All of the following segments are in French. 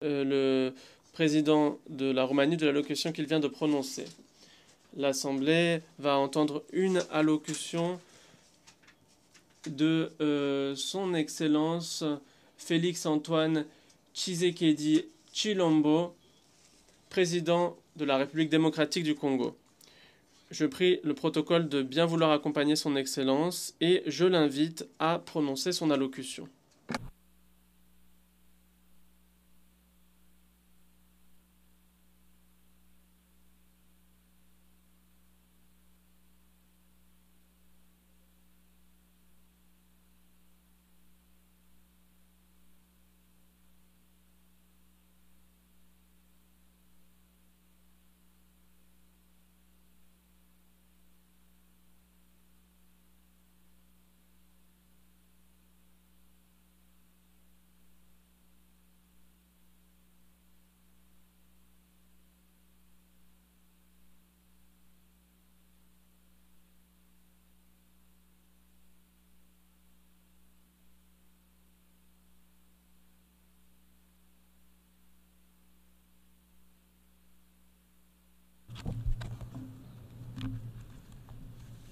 le président de la Roumanie de l'allocution qu'il vient de prononcer. L'Assemblée va entendre une allocution de son Excellence Félix Antoine Tshisekedi Tshilombo, président de la République démocratique du Congo. Je prie le protocole de bien vouloir accompagner son Excellence et je l'invite à prononcer son allocution.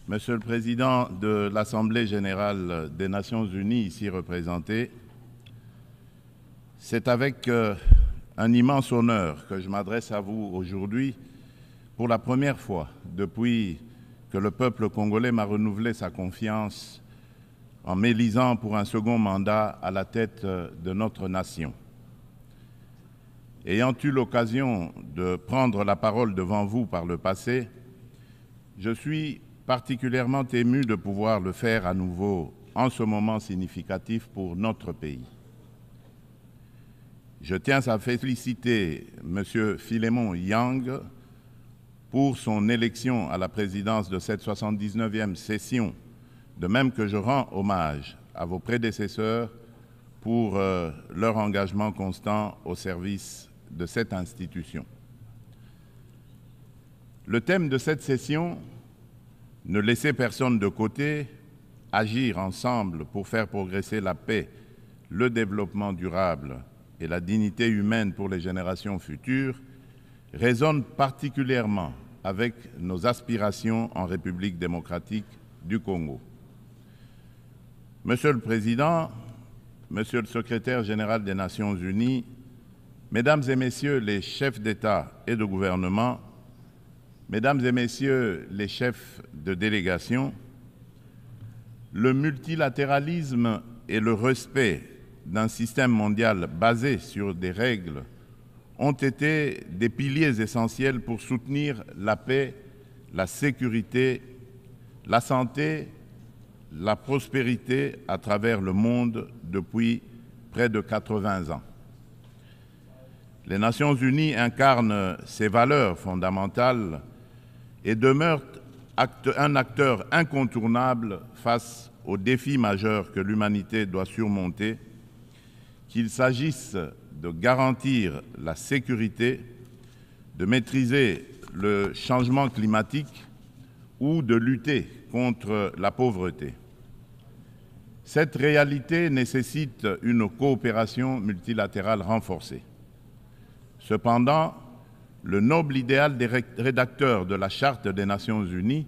Monsieur le Président de l'Assemblée générale des Nations unies, ici représenté, c'est avec un immense honneur que je m'adresse à vous aujourd'hui pour la première fois depuis que le peuple congolais m'a renouvelé sa confiance en m'élisant pour un second mandat à la tête de notre nation. Ayant eu l'occasion de prendre la parole devant vous par le passé, je suis particulièrement ému de pouvoir le faire à nouveau en ce moment significatif pour notre pays. Je tiens à féliciter M. Philémon Yang pour son élection à la présidence de cette 79e session, de même que je rends hommage à vos prédécesseurs pour leur engagement constant au service de cette institution. Le thème de cette session, ne laisser personne de côté, agir ensemble pour faire progresser la paix, le développement durable et la dignité humaine pour les générations futures, résonne particulièrement avec nos aspirations en République démocratique du Congo. Monsieur le Président, Monsieur le Secrétaire général des Nations unies, Mesdames et Messieurs les chefs d'État et de gouvernement, Mesdames et Messieurs les chefs de délégation, le multilatéralisme et le respect d'un système mondial basé sur des règles ont été des piliers essentiels pour soutenir la paix, la sécurité, la santé, la prospérité à travers le monde depuis près de 80 ans. Les Nations unies incarnent ces valeurs fondamentales et demeure un acteur incontournable face aux défis majeurs que l'humanité doit surmonter, qu'il s'agisse de garantir la sécurité, de maîtriser le changement climatique ou de lutter contre la pauvreté. Cette réalité nécessite une coopération multilatérale renforcée. Cependant, le noble idéal des rédacteurs de la Charte des Nations unies,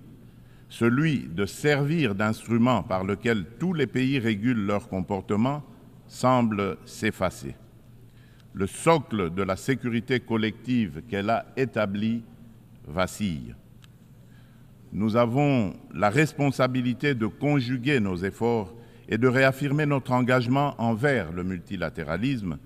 celui de servir d'instrument par lequel tous les pays régulent leur comportement, semble s'effacer. Le socle de la sécurité collective qu'elle a établi vacille. Nous avons la responsabilité de conjuguer nos efforts et de réaffirmer notre engagement envers le multilatéralisme,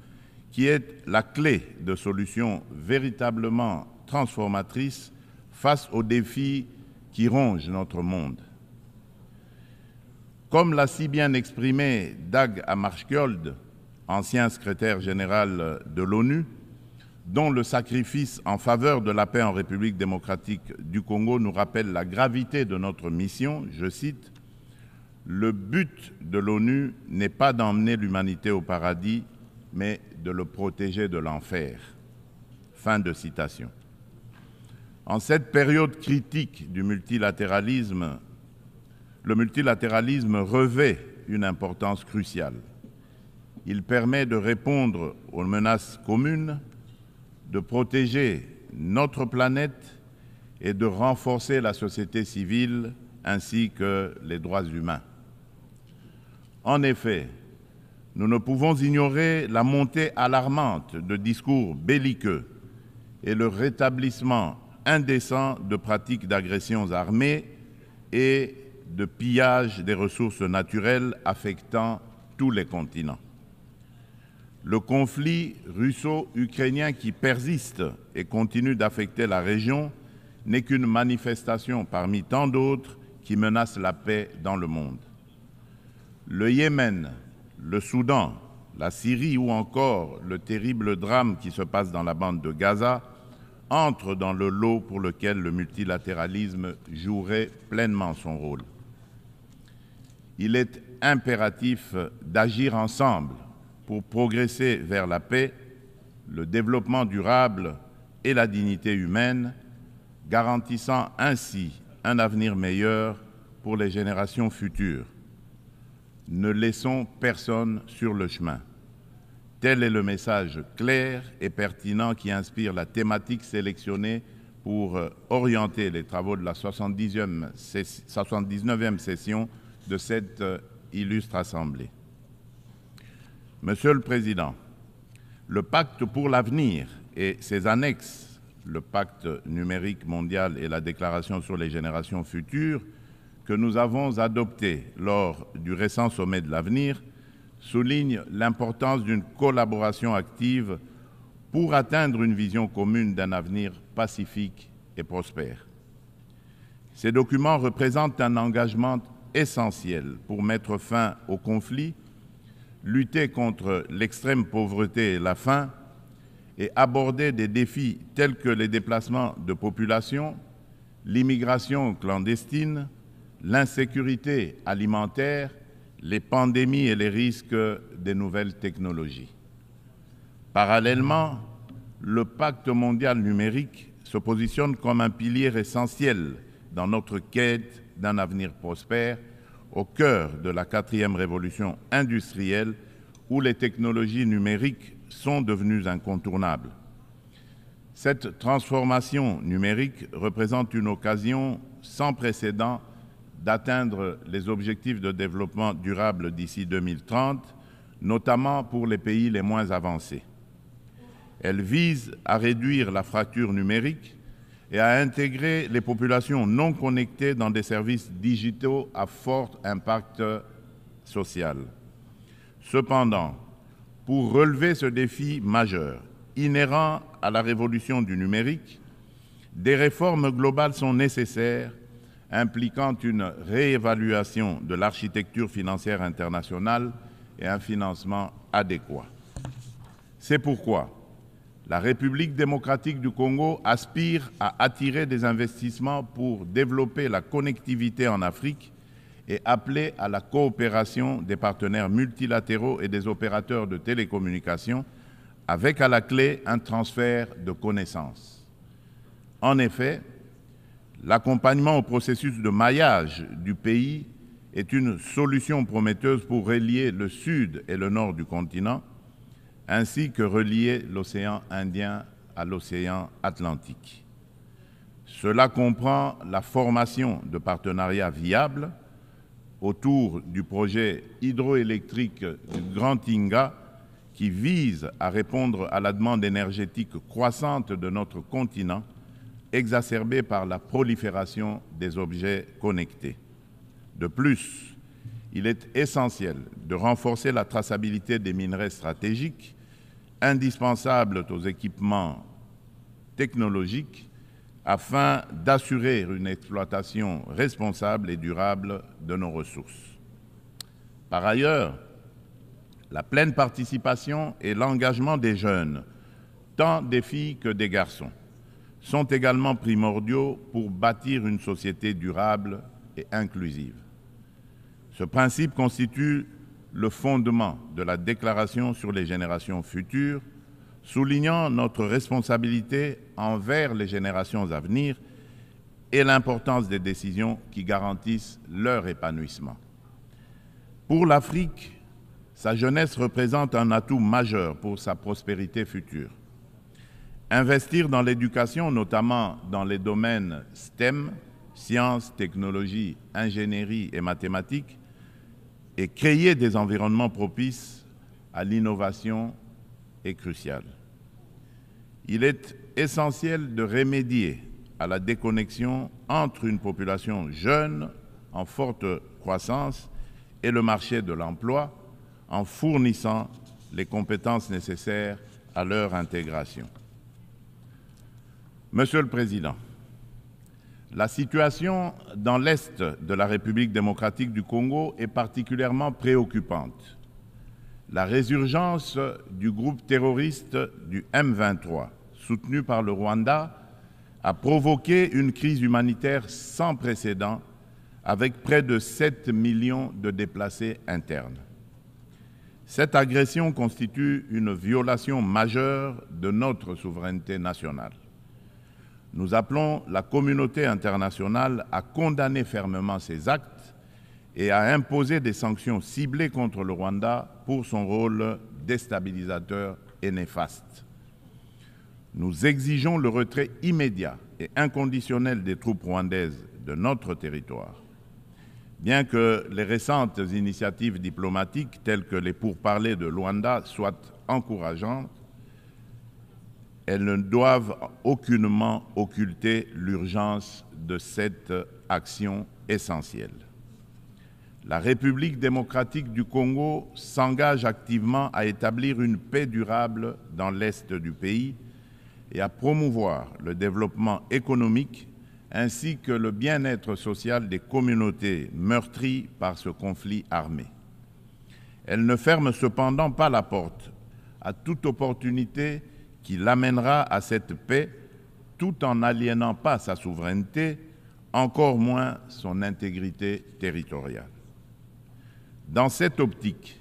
qui est la clé de solutions véritablement transformatrices face aux défis qui rongent notre monde. Comme l'a si bien exprimé Dag Hammarskjöld, ancien secrétaire général de l'ONU, dont le sacrifice en faveur de la paix en République démocratique du Congo nous rappelle la gravité de notre mission, je cite, « Le but de l'ONU n'est pas d'emmener l'humanité au paradis, mais de le protéger de l'enfer. » Fin de citation. En cette période critique du multilatéralisme, le multilatéralisme revêt une importance cruciale. Il permet de répondre aux menaces communes, de protéger notre planète et de renforcer la société civile ainsi que les droits humains. En effet, nous ne pouvons ignorer la montée alarmante de discours belliqueux et le rétablissement indécent de pratiques d'agressions armées et de pillage des ressources naturelles affectant tous les continents. Le conflit russo-ukrainien qui persiste et continue d'affecter la région n'est qu'une manifestation parmi tant d'autres qui menacent la paix dans le monde. Le Yémen, le Soudan, la Syrie ou encore le terrible drame qui se passe dans la bande de Gaza entrent dans le lot pour lequel le multilatéralisme jouerait pleinement son rôle. Il est impératif d'agir ensemble pour progresser vers la paix, le développement durable et la dignité humaine, garantissant ainsi un avenir meilleur pour les générations futures. Ne laissons personne sur le chemin. Tel est le message clair et pertinent qui inspire la thématique sélectionnée pour orienter les travaux de la 79e session de cette illustre Assemblée. Monsieur le Président, le Pacte pour l'avenir et ses annexes, le Pacte numérique mondial et la Déclaration sur les générations futures, que nous avons adopté lors du récent sommet de l'avenir, soulignent l'importance d'une collaboration active pour atteindre une vision commune d'un avenir pacifique et prospère. Ces documents représentent un engagement essentiel pour mettre fin au conflit, lutter contre l'extrême pauvreté et la faim et aborder des défis tels que les déplacements de population, l'immigration clandestine, l'insécurité alimentaire, les pandémies et les risques des nouvelles technologies. Parallèlement, le Pacte mondial numérique se positionne comme un pilier essentiel dans notre quête d'un avenir prospère au cœur de la 4e révolution industrielle où les technologies numériques sont devenues incontournables. Cette transformation numérique représente une occasion sans précédent d'atteindre les objectifs de développement durable d'ici 2030, notamment pour les pays les moins avancés. Elle vise à réduire la fracture numérique et à intégrer les populations non connectées dans des services digitaux à fort impact social. Cependant, pour relever ce défi majeur, inhérent à la révolution du numérique, des réformes globales sont nécessaires, impliquant une réévaluation de l'architecture financière internationale et un financement adéquat. C'est pourquoi la République démocratique du Congo aspire à attirer des investissements pour développer la connectivité en Afrique et appeler à la coopération des partenaires multilatéraux et des opérateurs de télécommunications, avec à la clé un transfert de connaissances. En effet, l'accompagnement au processus de maillage du pays est une solution prometteuse pour relier le sud et le nord du continent, ainsi que relier l'océan Indien à l'océan Atlantique. Cela comprend la formation de partenariats viables autour du projet hydroélectrique du Grand Inga qui vise à répondre à la demande énergétique croissante de notre continent, exacerbée par la prolifération des objets connectés. De plus, il est essentiel de renforcer la traçabilité des minerais stratégiques, indispensables aux équipements technologiques, afin d'assurer une exploitation responsable et durable de nos ressources. Par ailleurs, la pleine participation et l'engagement des jeunes, tant des filles que des garçons, sont également primordiaux pour bâtir une société durable et inclusive. Ce principe constitue le fondement de la Déclaration sur les générations futures, soulignant notre responsabilité envers les générations à venir et l'importance des décisions qui garantissent leur épanouissement. Pour l'Afrique, sa jeunesse représente un atout majeur pour sa prospérité future. Investir dans l'éducation, notamment dans les domaines STEM, sciences, technologies, ingénierie et mathématiques, et créer des environnements propices à l'innovation est crucial. Il est essentiel de remédier à la déconnexion entre une population jeune en forte croissance et le marché de l'emploi en fournissant les compétences nécessaires à leur intégration. Monsieur le Président, la situation dans l'Est de la République démocratique du Congo est particulièrement préoccupante. La résurgence du groupe terroriste du M23, soutenu par le Rwanda, a provoqué une crise humanitaire sans précédent avec près de 7 millions de déplacés internes. Cette agression constitue une violation majeure de notre souveraineté nationale. Nous appelons la communauté internationale à condamner fermement ces actes et à imposer des sanctions ciblées contre le Rwanda pour son rôle déstabilisateur et néfaste. Nous exigeons le retrait immédiat et inconditionnel des troupes rwandaises de notre territoire. Bien que les récentes initiatives diplomatiques, telles que les pourparlers de Luanda, soient encourageantes, elles ne doivent aucunement occulter l'urgence de cette action essentielle. La République démocratique du Congo s'engage activement à établir une paix durable dans l'Est du pays et à promouvoir le développement économique ainsi que le bien-être social des communautés meurtries par ce conflit armé. Elle ne ferme cependant pas la porte à toute opportunité qui l'amènera à cette paix tout en n'aliénant pas sa souveraineté, encore moins son intégrité territoriale. Dans cette optique,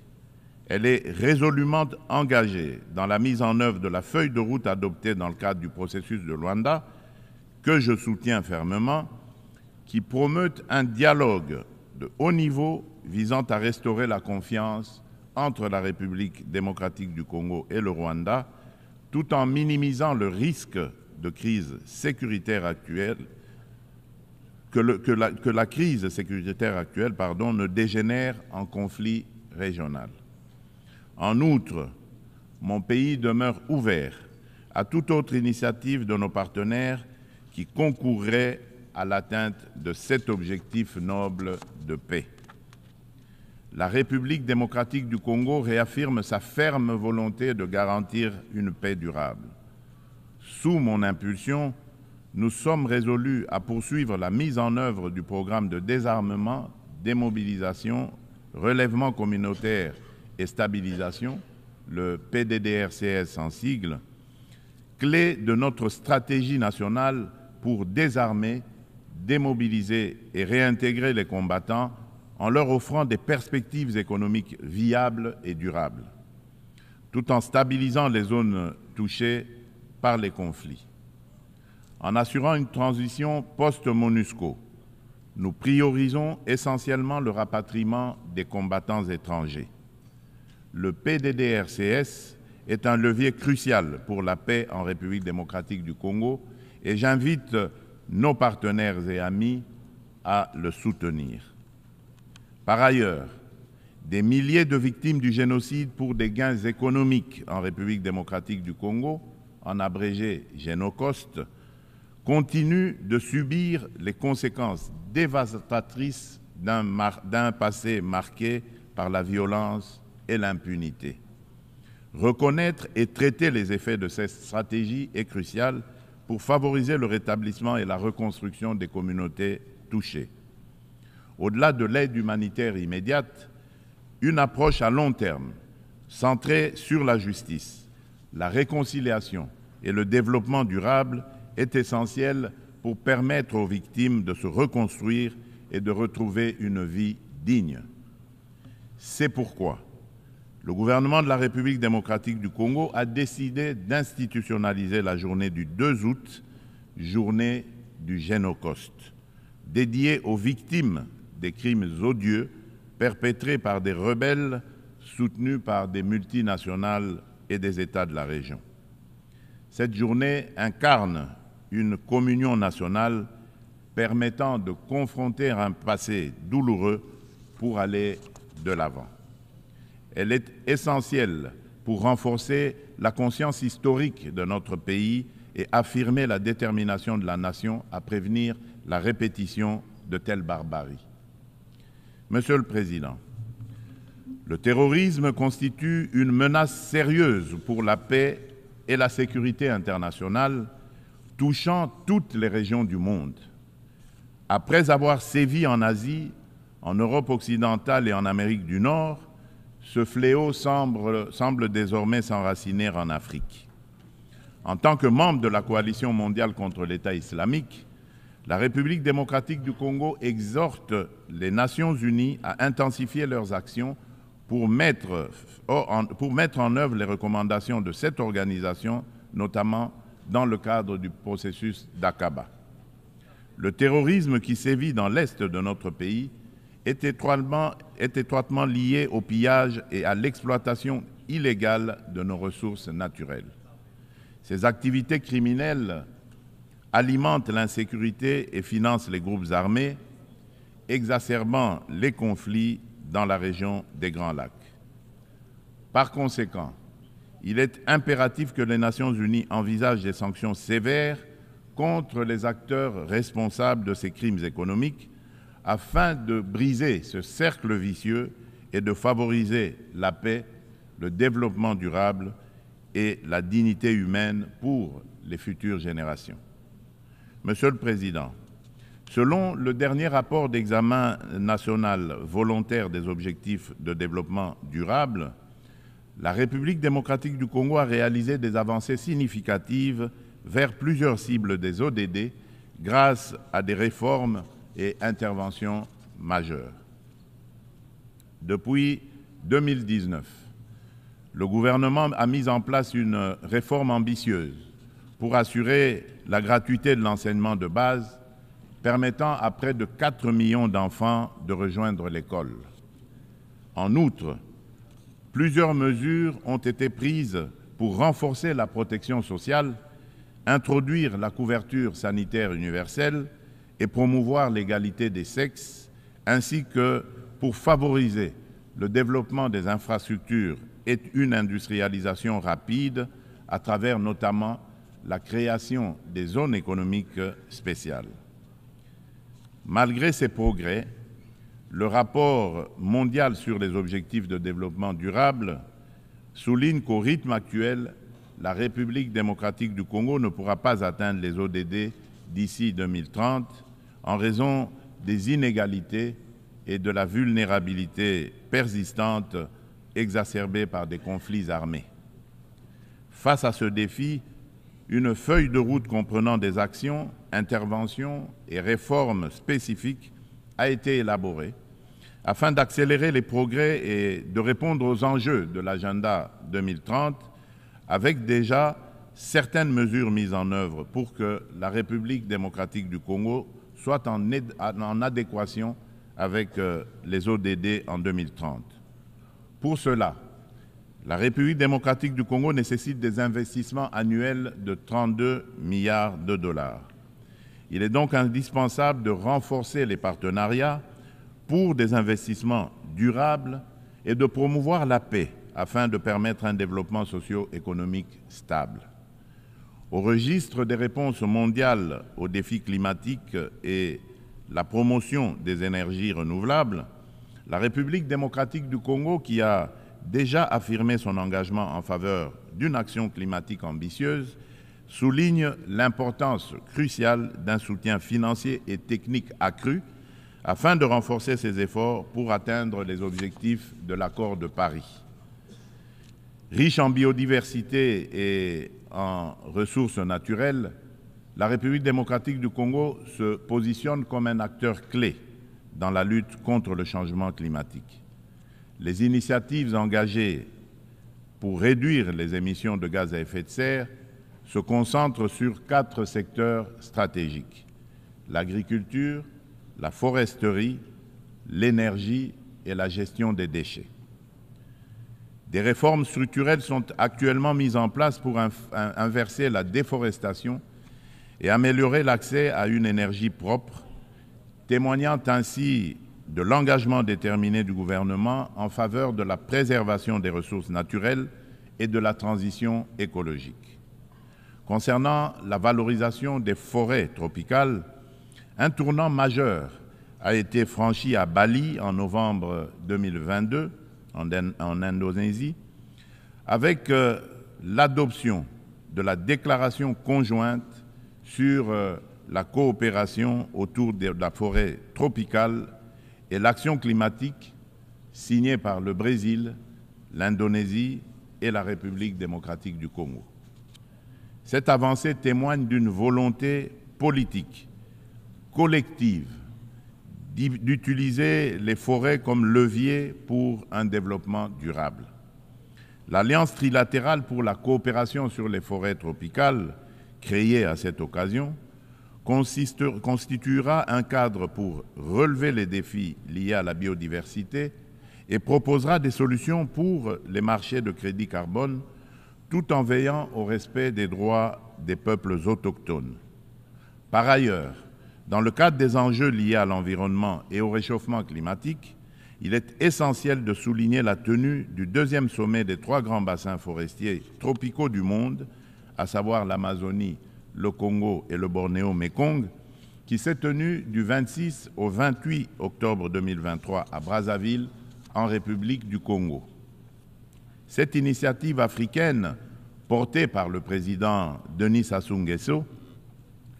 elle est résolument engagée dans la mise en œuvre de la feuille de route adoptée dans le cadre du processus de Luanda, que je soutiens fermement, qui promeut un dialogue de haut niveau visant à restaurer la confiance entre la République démocratique du Congo et le Rwanda, tout en minimisant le risque de crise sécuritaire actuelle, que la crise sécuritaire actuelle ne dégénère en conflit régional. En outre, mon pays demeure ouvert à toute autre initiative de nos partenaires qui concourrait à l'atteinte de cet objectif noble de paix. La République démocratique du Congo réaffirme sa ferme volonté de garantir une paix durable. Sous mon impulsion, nous sommes résolus à poursuivre la mise en œuvre du programme de désarmement, démobilisation, relèvement communautaire et stabilisation, le PDDRCS en sigle, clé de notre stratégie nationale pour désarmer, démobiliser et réintégrer les combattants en leur offrant des perspectives économiques viables et durables, tout en stabilisant les zones touchées par les conflits. En assurant une transition post-MONUSCO, nous priorisons essentiellement le rapatriement des combattants étrangers. Le PDDRCS est un levier crucial pour la paix en République démocratique du Congo et j'invite nos partenaires et amis à le soutenir. Par ailleurs, des milliers de victimes du génocide pour des gains économiques en République démocratique du Congo, en abrégé Génocost, continuent de subir les conséquences dévastatrices d'un passé marqué par la violence et l'impunité. Reconnaître et traiter les effets de cette stratégie est crucial pour favoriser le rétablissement et la reconstruction des communautés touchées. Au-delà de l'aide humanitaire immédiate, une approche à long terme, centrée sur la justice, la réconciliation et le développement durable est essentielle pour permettre aux victimes de se reconstruire et de retrouver une vie digne. C'est pourquoi le gouvernement de la République démocratique du Congo a décidé d'institutionnaliser la journée du 2 août, journée du Génocost, dédiée aux victimes des crimes odieux perpétrés par des rebelles soutenue par des multinationales et des États de la région. Cette journée incarne une communion nationale permettant de confronter un passé douloureux pour aller de l'avant. Elle est essentielle pour renforcer la conscience historique de notre pays et affirmer la détermination de la nation à prévenir la répétition de telles barbaries. Monsieur le Président, le terrorisme constitue une menace sérieuse pour la paix et la sécurité internationale, touchant toutes les régions du monde. Après avoir sévi en Asie, en Europe occidentale et en Amérique du Nord, ce fléau semble désormais s'enraciner en Afrique. En tant que membre de la coalition mondiale contre l'État islamique, la République démocratique du Congo exhorte les Nations unies à intensifier leurs actions pour mettre en œuvre les recommandations de cette organisation, notamment dans le cadre du processus d'Aqaba. Le terrorisme qui sévit dans l'est de notre pays est étroitement lié au pillage et à l'exploitation illégale de nos ressources naturelles. Ces activités criminelles alimentent l'insécurité et financent les groupes armés, exacerbant les conflits dans la région des Grands Lacs. Par conséquent, il est impératif que les Nations unies envisagent des sanctions sévères contre les acteurs responsables de ces crimes économiques afin de briser ce cercle vicieux et de favoriser la paix, le développement durable et la dignité humaine pour les futures générations. Monsieur le Président, selon le dernier rapport d'examen national volontaire des objectifs de développement durable, la République démocratique du Congo a réalisé des avancées significatives vers plusieurs cibles des ODD grâce à des réformes et interventions majeures. Depuis 2019, le gouvernement a mis en place une réforme ambitieuse pour assurer la gratuité de l'enseignement de base, permettant à près de 4 millions d'enfants de rejoindre l'école. En outre, plusieurs mesures ont été prises pour renforcer la protection sociale, introduire la couverture sanitaire universelle et promouvoir l'égalité des sexes, ainsi que pour favoriser le développement des infrastructures et une industrialisation rapide à travers notamment la création des zones économiques spéciales. Malgré ces progrès, le rapport mondial sur les objectifs de développement durable souligne qu'au rythme actuel, la République démocratique du Congo ne pourra pas atteindre les ODD d'ici 2030 en raison des inégalités et de la vulnérabilité persistante exacerbée par des conflits armés. Face à ce défi, une feuille de route comprenant des actions, interventions et réformes spécifiques a été élaborée afin d'accélérer les progrès et de répondre aux enjeux de l'agenda 2030 avec déjà certaines mesures mises en œuvre pour que la République démocratique du Congo soit en adéquation avec les ODD en 2030. Pour cela, la République démocratique du Congo nécessite des investissements annuels de 32 milliards de dollars. Il est donc indispensable de renforcer les partenariats pour des investissements durables et de promouvoir la paix afin de permettre un développement socio-économique stable. Au registre des réponses mondiales aux défis climatiques et la promotion des énergies renouvelables, la République démocratique du Congo, qui a déjà affirmé son engagement en faveur d'une action climatique ambitieuse, souligne l'importance cruciale d'un soutien financier et technique accru afin de renforcer ses efforts pour atteindre les objectifs de l'accord de Paris. Riche en biodiversité et en ressources naturelles, la République démocratique du Congo se positionne comme un acteur clé dans la lutte contre le changement climatique. Les initiatives engagées pour réduire les émissions de gaz à effet de serre se concentrent sur 4 secteurs stratégiques: l'agriculture, la foresterie, l'énergie et la gestion des déchets. Des réformes structurelles sont actuellement mises en place pour inverser la déforestation et améliorer l'accès à une énergie propre, témoignant ainsi de l'engagement déterminé du gouvernement en faveur de la préservation des ressources naturelles et de la transition écologique. Concernant la valorisation des forêts tropicales, un tournant majeur a été franchi à Bali en novembre 2022, en Indonésie, avec l'adoption de la déclaration conjointe sur la coopération autour de la forêt tropicale et l'action climatique signée par le Brésil, l'Indonésie et la République démocratique du Congo. Cette avancée témoigne d'une volonté politique collective d'utiliser les forêts comme levier pour un développement durable. L'Alliance trilatérale pour la coopération sur les forêts tropicales, créée à cette occasion, constituera un cadre pour relever les défis liés à la biodiversité et proposera des solutions pour les marchés de crédit carbone, tout en veillant au respect des droits des peuples autochtones. Par ailleurs, dans le cadre des enjeux liés à l'environnement et au réchauffement climatique, il est essentiel de souligner la tenue du deuxième sommet des 3 grands bassins forestiers tropicaux du monde, à savoir l'Amazonie, le Congo et le Bornéo-Mékong, qui s'est tenu du 26 au 28 octobre 2023 à Brazzaville, en République du Congo. Cette initiative africaine, portée par le président Denis Sassou Nguesso,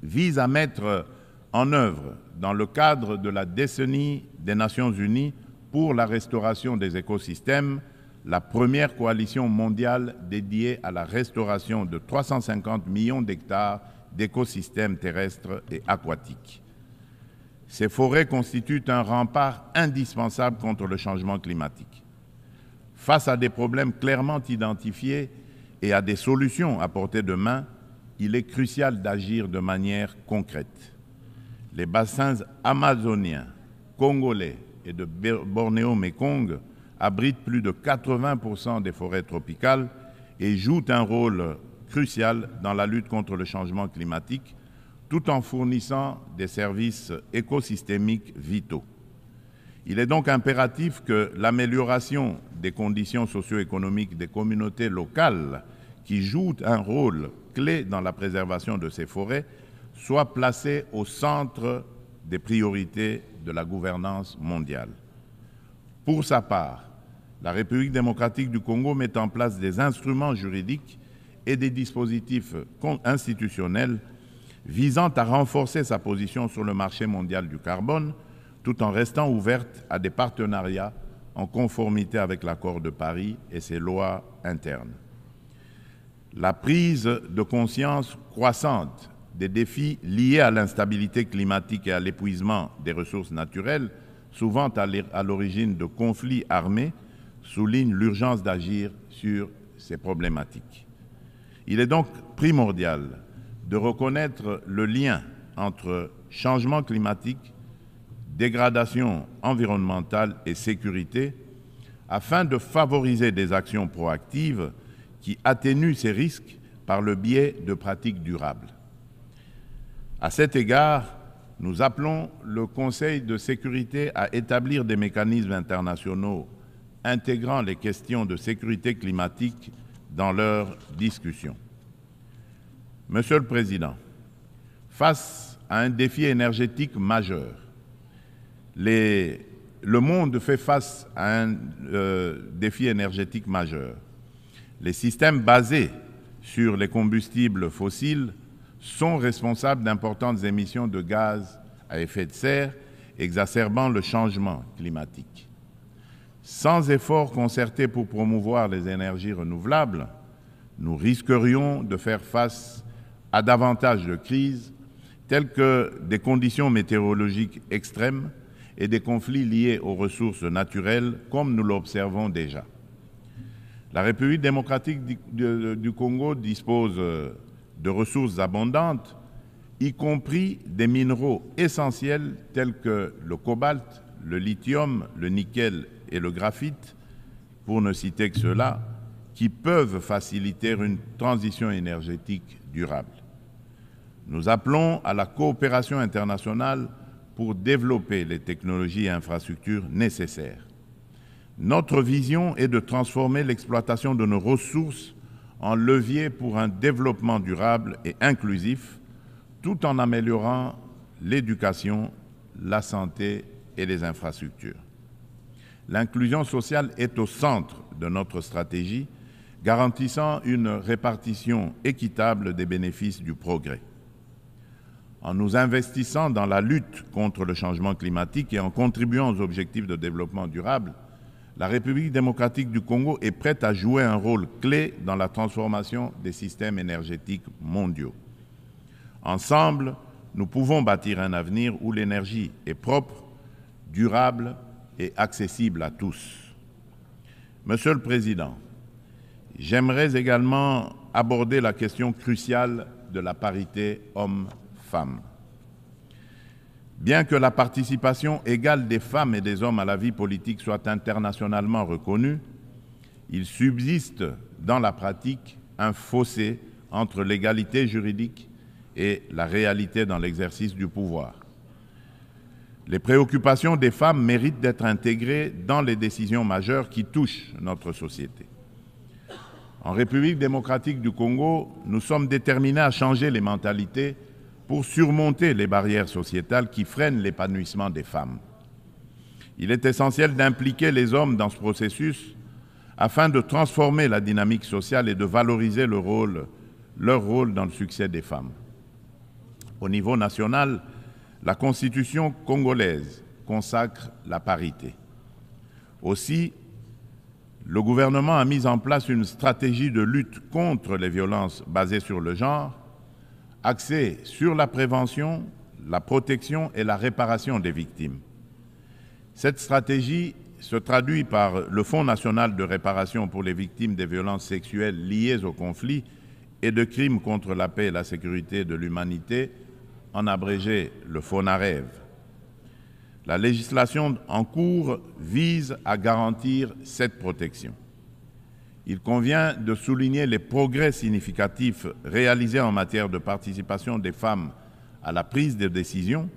vise à mettre en œuvre, dans le cadre de la décennie des Nations Unies pour la restauration des écosystèmes, la première coalition mondiale dédiée à la restauration de 350 millions d'hectares d'écosystèmes terrestres et aquatiques. Ces forêts constituent un rempart indispensable contre le changement climatique. Face à des problèmes clairement identifiés et à des solutions à portée de main, il est crucial d'agir de manière concrète. Les bassins amazoniens, congolais et de Bornéo-Mékong abritent plus de 80% des forêts tropicales et jouent un rôle crucial dans la lutte contre le changement climatique, tout en fournissant des services écosystémiques vitaux. Il est donc impératif que l'amélioration des conditions socio-économiques des communautés locales qui jouent un rôle clé dans la préservation de ces forêts soit placée au centre des priorités de la gouvernance mondiale. Pour sa part, la République démocratique du Congo met en place des instruments juridiques et des dispositifs institutionnels visant à renforcer sa position sur le marché mondial du carbone, tout en restant ouverte à des partenariats en conformité avec l'accord de Paris et ses lois internes. La prise de conscience croissante des défis liés à l'instabilité climatique et à l'épuisement des ressources naturelles, souvent à l'origine de conflits armés, souligne l'urgence d'agir sur ces problématiques. Il est donc primordial de reconnaître le lien entre changement climatique, dégradation environnementale et sécurité, afin de favoriser des actions proactives qui atténuent ces risques par le biais de pratiques durables. À cet égard, nous appelons le Conseil de sécurité à établir des mécanismes internationaux intégrant les questions de sécurité climatique dans leurs discussions. Monsieur le Président, face à un défi énergétique majeur, le monde fait face à un défi énergétique majeur. Les systèmes basés sur les combustibles fossiles sont responsables d'importantes émissions de gaz à effet de serre, exacerbant le changement climatique. Sans efforts concertés pour promouvoir les énergies renouvelables, nous risquerions de faire face à davantage de crises, telles que des conditions météorologiques extrêmes et des conflits liés aux ressources naturelles, comme nous l'observons déjà. La République démocratique du Congo dispose de ressources abondantes, y compris des minéraux essentiels tels que le cobalt, le lithium, le nickel et le graphite, pour ne citer que ceux-là, qui peuvent faciliter une transition énergétique durable. Nous appelons à la coopération internationale pour développer les technologies et infrastructures nécessaires. Notre vision est de transformer l'exploitation de nos ressources en levier pour un développement durable et inclusif, tout en améliorant l'éducation, la santé et les infrastructures. L'inclusion sociale est au centre de notre stratégie, garantissant une répartition équitable des bénéfices du progrès. En nous investissant dans la lutte contre le changement climatique et en contribuant aux objectifs de développement durable, la République démocratique du Congo est prête à jouer un rôle clé dans la transformation des systèmes énergétiques mondiaux. Ensemble, nous pouvons bâtir un avenir où l'énergie est propre, durable et accessible à tous. Monsieur le Président, j'aimerais également aborder la question cruciale de la parité hommes-femmes. Bien que la participation égale des femmes et des hommes à la vie politique soit internationalement reconnue, il subsiste dans la pratique un fossé entre l'égalité juridique et la réalité dans l'exercice du pouvoir. Les préoccupations des femmes méritent d'être intégrées dans les décisions majeures qui touchent notre société. En République démocratique du Congo, nous sommes déterminés à changer les mentalités pour surmonter les barrières sociétales qui freinent l'épanouissement des femmes. Il est essentiel d'impliquer les hommes dans ce processus afin de transformer la dynamique sociale et de valoriser leur rôle dans le succès des femmes. Au niveau national, la Constitution congolaise consacre la parité. Aussi, le gouvernement a mis en place une stratégie de lutte contre les violences basées sur le genre, axée sur la prévention, la protection et la réparation des victimes. Cette stratégie se traduit par le Fonds national de réparation pour les victimes des violences sexuelles liées au conflit et de crimes contre la paix et la sécurité de l'humanité, en abrégé le FONAREV. La législation en cours vise à garantir cette protection. Il convient de souligner les progrès significatifs réalisés en matière de participation des femmes à la prise de décision,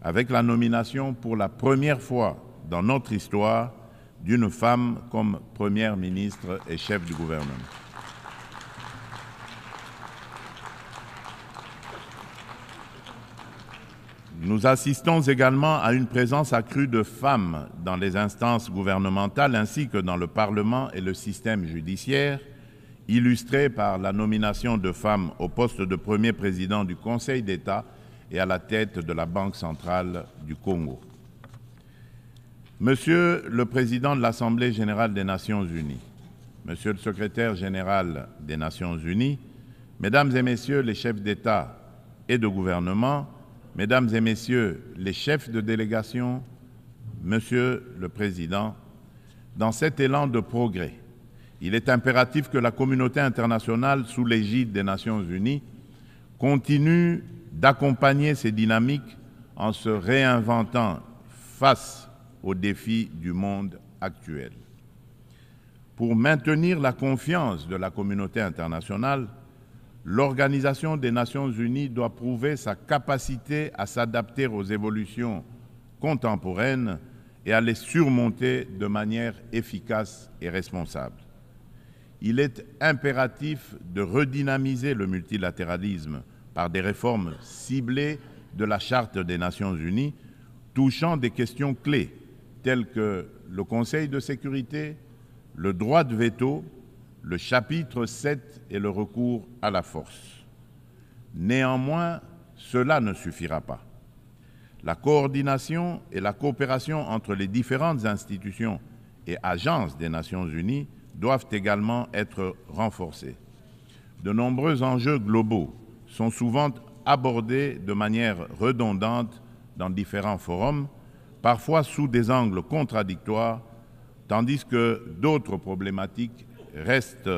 avec la nomination pour la première fois dans notre histoire d'une femme comme Première ministre et chef du gouvernement. Nous assistons également à une présence accrue de femmes dans les instances gouvernementales ainsi que dans le Parlement et le système judiciaire, illustrée par la nomination de femmes au poste de premier président du Conseil d'État et à la tête de la Banque centrale du Congo. Monsieur le Président de l'Assemblée générale des Nations unies, Monsieur le Secrétaire général des Nations unies, Mesdames et Messieurs les chefs d'État et de gouvernement, Mesdames et Messieurs les chefs de délégation, Monsieur le Président, dans cet élan de progrès, il est impératif que la communauté internationale, sous l'égide des Nations unies, continue d'accompagner ces dynamiques en se réinventant face aux défis du monde actuel. Pour maintenir la confiance de la communauté internationale, l'Organisation des Nations unies doit prouver sa capacité à s'adapter aux évolutions contemporaines et à les surmonter de manière efficace et responsable. Il est impératif de redynamiser le multilatéralisme par des réformes ciblées de la Charte des Nations unies, touchant des questions clés telles que le Conseil de sécurité, le droit de veto, le chapitre 7 et le recours à la force. Néanmoins, cela ne suffira pas. La coordination et la coopération entre les différentes institutions et agences des Nations unies doivent également être renforcées. De nombreux enjeux globaux sont souvent abordés de manière redondante dans différents forums, parfois sous des angles contradictoires, tandis que d'autres problématiques restent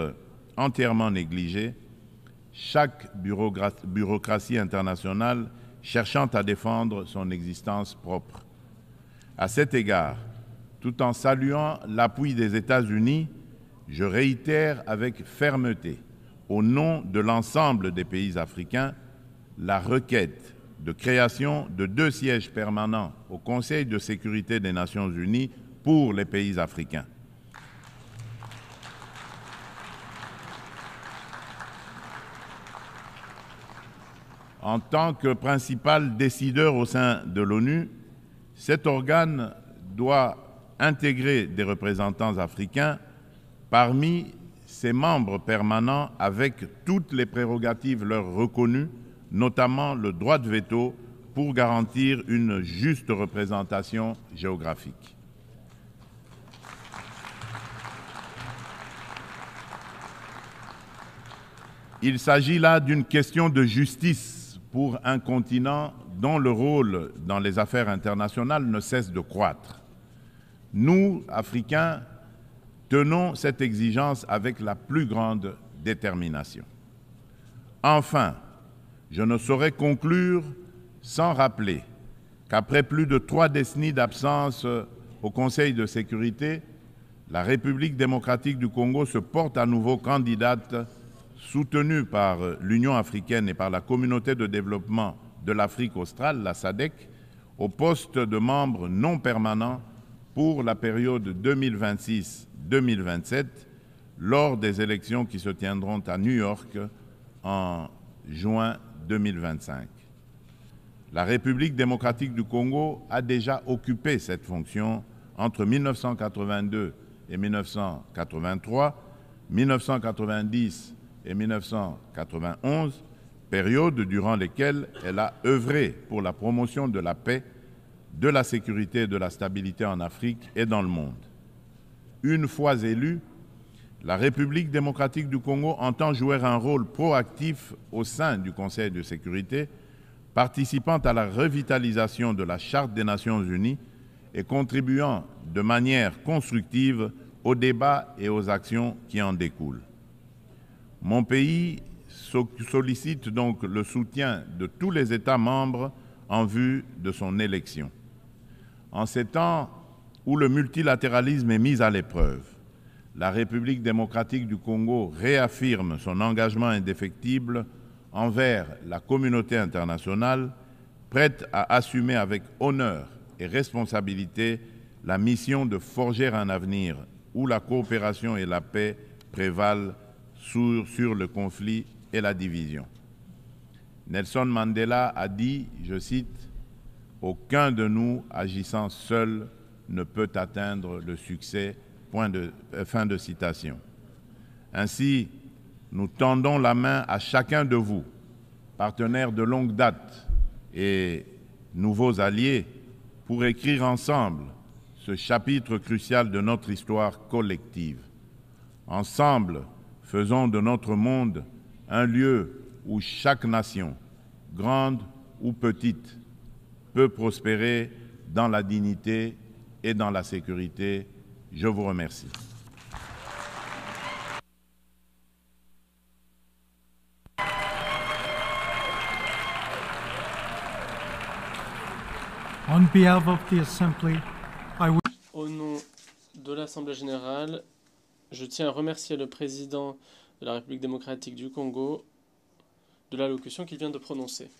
entièrement négligées, chaque bureaucratie internationale cherchant à défendre son existence propre. À cet égard, tout en saluant l'appui des États-Unis, je réitère avec fermeté, au nom de l'ensemble des pays africains, la requête de création de 2 sièges permanents au Conseil de sécurité des Nations Unies pour les pays africains. En tant que principal décideur au sein de l'ONU, cet organe doit intégrer des représentants africains parmi ses membres permanents avec toutes les prérogatives leur reconnues, notamment le droit de veto pour garantir une juste représentation géographique. Il s'agit là d'une question de justice pour un continent dont le rôle dans les affaires internationales ne cesse de croître. Nous, Africains, tenons cette exigence avec la plus grande détermination. Enfin, je ne saurais conclure sans rappeler qu'après plus de 3 décennies d'absence au Conseil de sécurité, la République démocratique du Congo se porte à nouveau candidate, soutenue par l'Union africaine et par la Communauté de développement de l'Afrique australe, la SADC, au poste de membre non permanent pour la période 2026-2027, lors des élections qui se tiendront à New York en juin 2025. La République démocratique du Congo a déjà occupé cette fonction entre 1982 et 1983, 1990 et 1991, période durant lesquelles elle a œuvré pour la promotion de la paix, de la sécurité et de la stabilité en Afrique et dans le monde. Une fois élue, la République démocratique du Congo entend jouer un rôle proactif au sein du Conseil de sécurité, participant à la revitalisation de la Charte des Nations Unies et contribuant de manière constructive aux débats et aux actions qui en découlent. Mon pays sollicite donc le soutien de tous les États membres en vue de son élection. En ces temps où le multilatéralisme est mis à l'épreuve, la République démocratique du Congo réaffirme son engagement indéfectible envers la communauté internationale, prête à assumer avec honneur et responsabilité la mission de forger un avenir où la coopération et la paix prévalent sur le conflit et la division. Nelson Mandela a dit, je cite, « Aucun de nous agissant seul ne peut atteindre le succès ». Fin de citation. Ainsi, nous tendons la main à chacun de vous, partenaires de longue date et nouveaux alliés, pour écrire ensemble ce chapitre crucial de notre histoire collective. Ensemble, faisons de notre monde un lieu où chaque nation, grande ou petite, peut prospérer dans la dignité et dans la sécurité. Je vous remercie. On behalf of the Assembly, Au nom de l'Assemblée générale, je tiens à remercier le président de la République démocratique du Congo de l'allocution qu'il vient de prononcer.